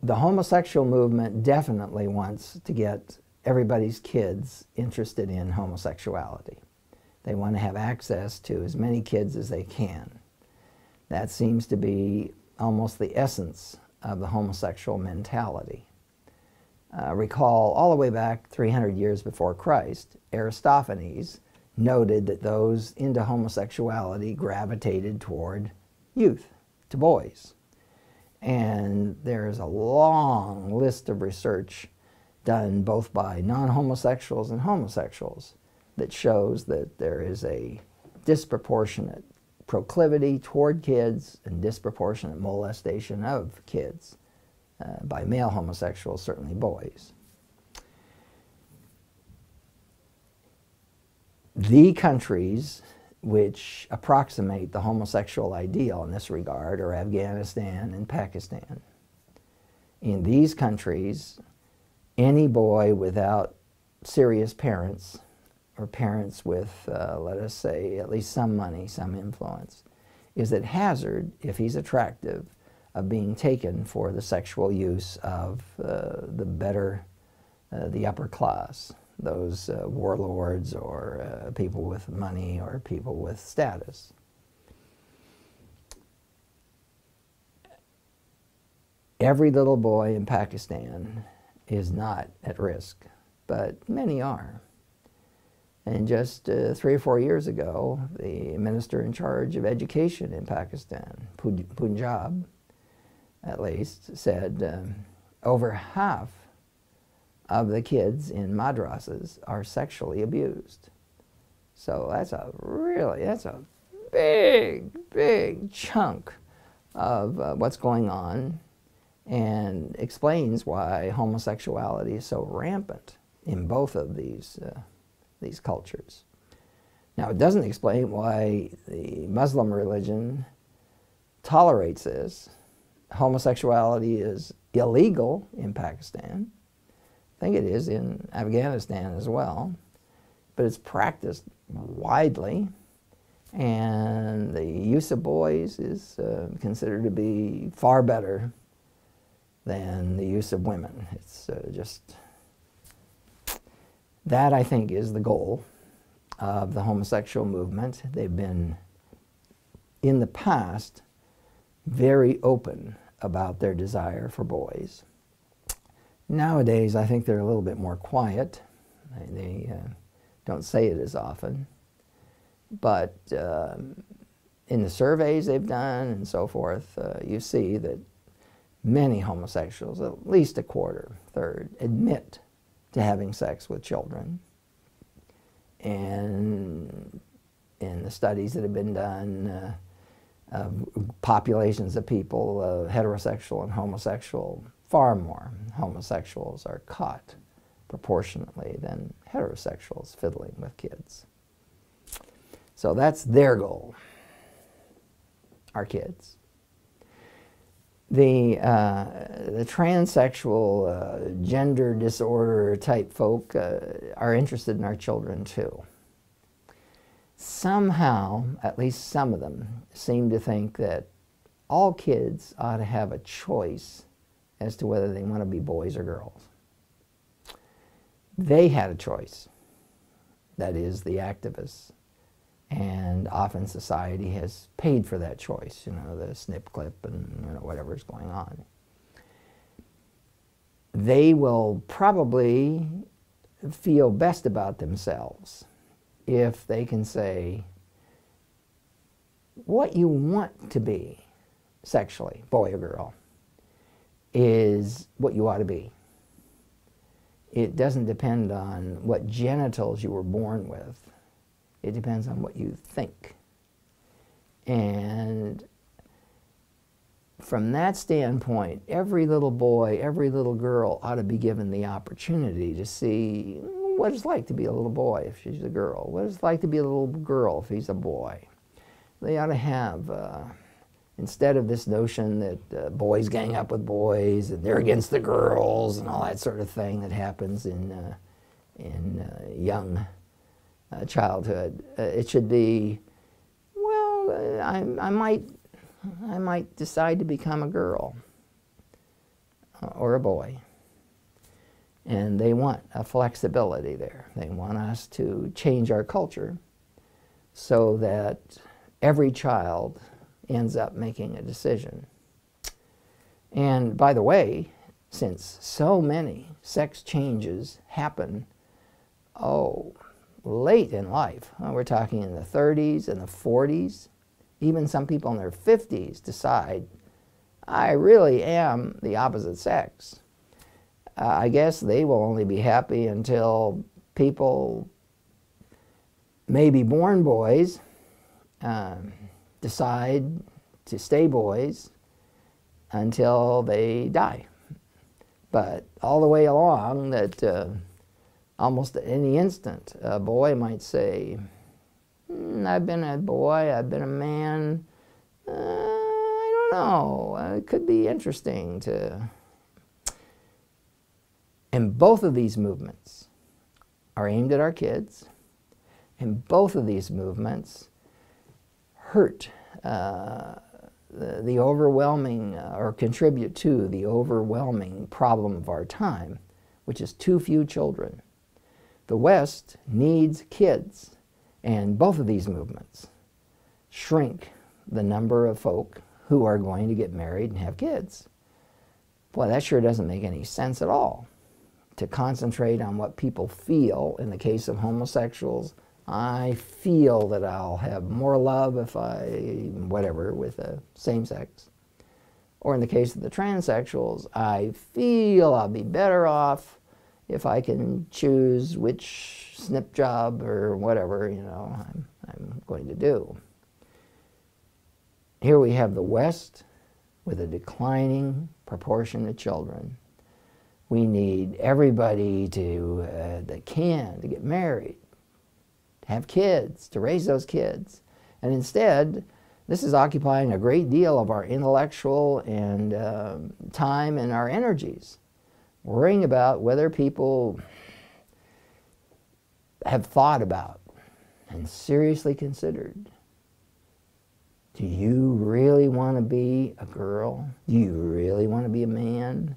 The homosexual movement definitely wants to get everybody's kids interested in homosexuality. They want to have access to as many kids as they can. That seems to be almost the essence of the homosexual mentality. Recall all the way back 300 years before Christ, Aristophanes noted that those into homosexuality gravitated toward youth, to boys. And there's a long list of research done both by non-homosexuals and homosexuals that shows that there is a disproportionate proclivity toward kids and disproportionate molestation of kids by male homosexuals, certainly boys. The countries which approximate the homosexual ideal in this regard are Afghanistan and Pakistan. In these countries, any boy without serious parents, or parents with, let us say, at least some money, some influence, is at hazard, if he's attractive, of being taken for the sexual use of the upper class, those warlords or people with money or people with status. Every little boy in Pakistan is not at risk, but many are. And just 3 or 4 years ago, the minister in charge of education in Pakistan, Punjab at least, said over half of the kids in madrasas are sexually abused. So that's a big chunk of what's going on, and explains why homosexuality is so rampant in both of these cultures. Now, it doesn't explain why the Muslim religion tolerates this. Homosexuality is illegal in Pakistan. I think it is in Afghanistan as well, but it's practiced widely, and the use of boys is considered to be far better than the use of women. It's just, that I think is the goal of the homosexual movement. They've been, in the past, very open about their desire for boys. Nowadays, I think they're a little bit more quiet. They don't say it as often. But in the surveys they've done and so forth, you see that many homosexuals, at least a quarter, third, admit to having sex with children. And in the studies that have been done, populations of people, heterosexual and homosexual, far more homosexuals are caught proportionately than heterosexuals fiddling with kids. So that's their goal, our kids. The transsexual, gender disorder type folk are interested in our children too. Somehow, at least some of them, seem to think that all kids ought to have a choice as to whether they want to be boys or girls. They had a choice, that is, the activists, and often society has paid for that choice, you know, the snip clip and whatever's going on. They will probably feel best about themselves if they can say, what you want to be sexually, boy or girl, is what you ought to be. It doesn't depend on what genitals you were born with. It depends on what you think. And from that standpoint, every little boy, every little girl ought to be given the opportunity to see what it's like to be a little boy if she's a girl, what it's like to be a little girl if he's a boy. They ought to have, instead of this notion that boys gang up with boys and they're against the girls and all that sort of thing that happens in young childhood, it should be, well, I might decide to become a girl. or a boy. And they want a flexibility there. They want us to change our culture so that every child ends up making a decision. And by the way, since so many sex changes happen, late in life, we're talking in the 30s and the 40s, even some people in their 50s decide, I really am the opposite sex. I guess they will only be happy until people, maybe born boys, decide to stay boys until they die. But all the way along, that almost at any instant, a boy might say, I've been a boy, I've been a man, I don't know, it could be interesting to... And both of these movements are aimed at our kids, and both of these movements hurt the overwhelming, or contribute to the overwhelming problem of our time, which is too few children. The West needs kids, and both of these movements shrink the number of folk who are going to get married and have kids. Boy, that sure doesn't make any sense at all. To concentrate on what people feel. In the case of homosexuals, I feel that I'll have more love if whatever, with a same sex. Or in the case of the transsexuals, I feel I'll be better off if I can choose which snip job or whatever, I'm going to do. Here we have the West with a declining proportion of children. We need everybody that can to get married, to have kids, to raise those kids. And instead, this is occupying a great deal of our intellectual and time and our energies, worrying about whether people have thought about and seriously considered, do you really want to be a girl? Do you really want to be a man?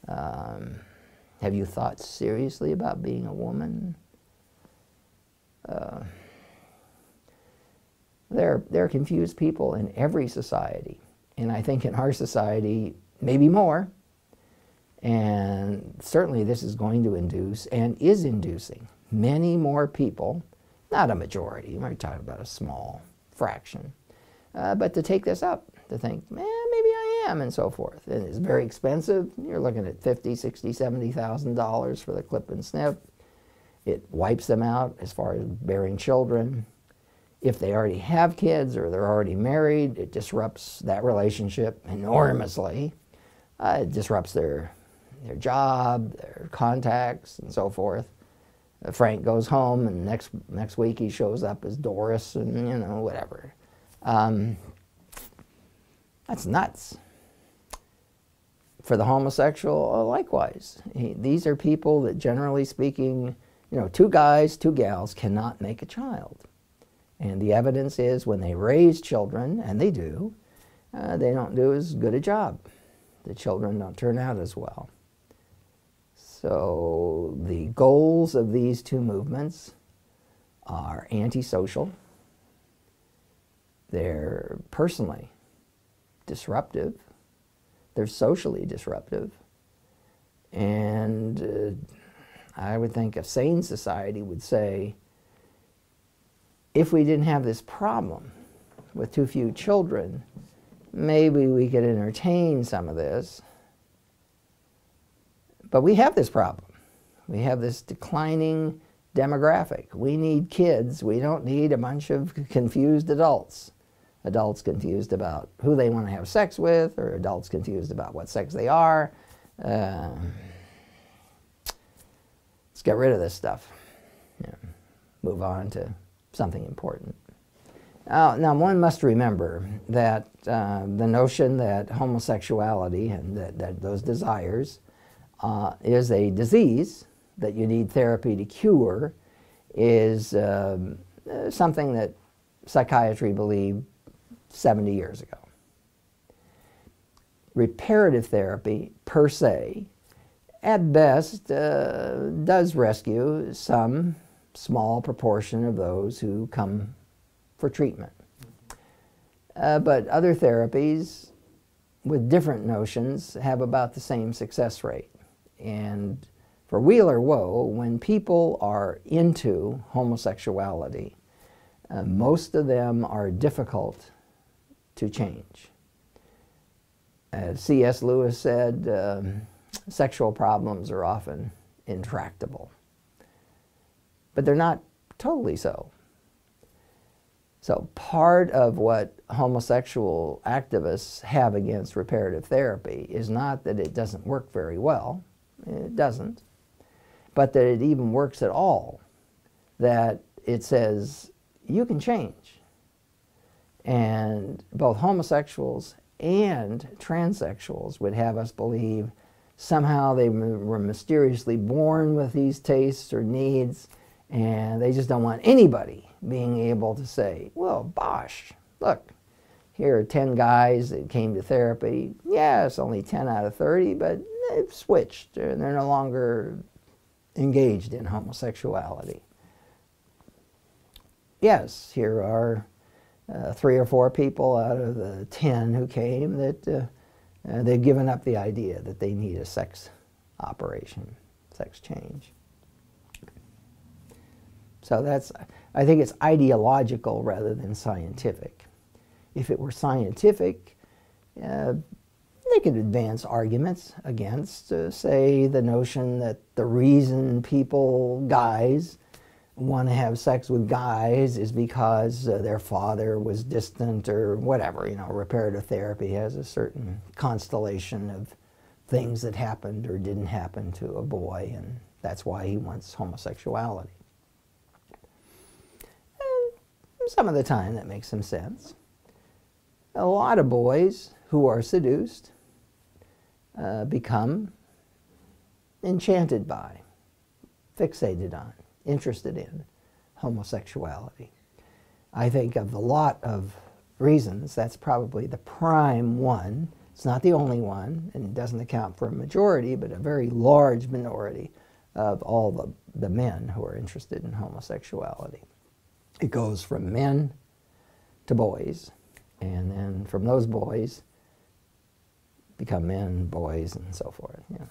Have you thought seriously about being a woman? There are confused people in every society, and I think in our society, maybe more. And certainly this is going to induce, and is inducing, many more people, not a majority, we're talking about a small fraction, but to take this up, to think, maybe I am, and so forth. And it's very expensive. You're looking at $50,000, $60,000, $70,000 for the clip and snip. It wipes them out as far as bearing children. If they already have kids or they're already married, it disrupts that relationship enormously. It disrupts their job, their contacts, and so forth. Frank goes home, and next week he shows up as Doris, and whatever. That's nuts. For the homosexual, likewise. These are people that, generally speaking, two guys, two gals cannot make a child. And the evidence is when they raise children, and they do, they don't do as good a job. The children don't turn out as well. So the goals of these two movements are antisocial. They're personally disruptive. They're socially disruptive. And I would think a sane society would say, if we didn't have this problem with too few children, maybe we could entertain some of this. But we have this problem. We have this declining demographic. We need kids. We don't need a bunch of confused adults. Adults confused about who they want to have sex with, or adults confused about what sex they are. Let's get rid of this stuff. Move on to something important. Now one must remember that the notion that homosexuality and that those desires is a disease that you need therapy to cure is something that psychiatry believed 70 years ago. reparative therapy per se, at best, does rescue some small proportion of those who come for treatment. But other therapies with different notions have about the same success rate. And for Wheeler Woe, when people are into homosexuality, most of them are difficult to change. As C.S. Lewis said, sexual problems are often intractable. But they're not totally so. So part of what homosexual activists have against reparative therapy is not that it doesn't work very well, it doesn't, but that it even works at all, that it says you can change. And both homosexuals and transsexuals would have us believe somehow they were mysteriously born with these tastes or needs, and they just don't want anybody being able to say, well, bosh, look, here are 10 guys that came to therapy. Yeah, it's only 10 out of 30, but they've switched, and they're no longer engaged in homosexuality. Yes, here are 3 or 4 people out of the 10 who came that they've given up the idea that they need a sex operation, sex change. So that's, I think it's ideological rather than scientific. If it were scientific, they could advance arguments against, say, the notion that the reason people, guys, want to have sex with guys is because their father was distant or whatever. You know, reparative therapy has a certain constellation of things that happened or didn't happen to a boy, and that's why he wants homosexuality. And some of the time that makes some sense. A lot of boys who are seduced become enchanted by, fixated on, interested in homosexuality. I think of a lot of reasons, that's probably the prime one. It's not the only one, and it doesn't account for a majority, but a very large minority of all the men who are interested in homosexuality. It goes from men to boys, and then from those boys become men, boys, and so forth. You know.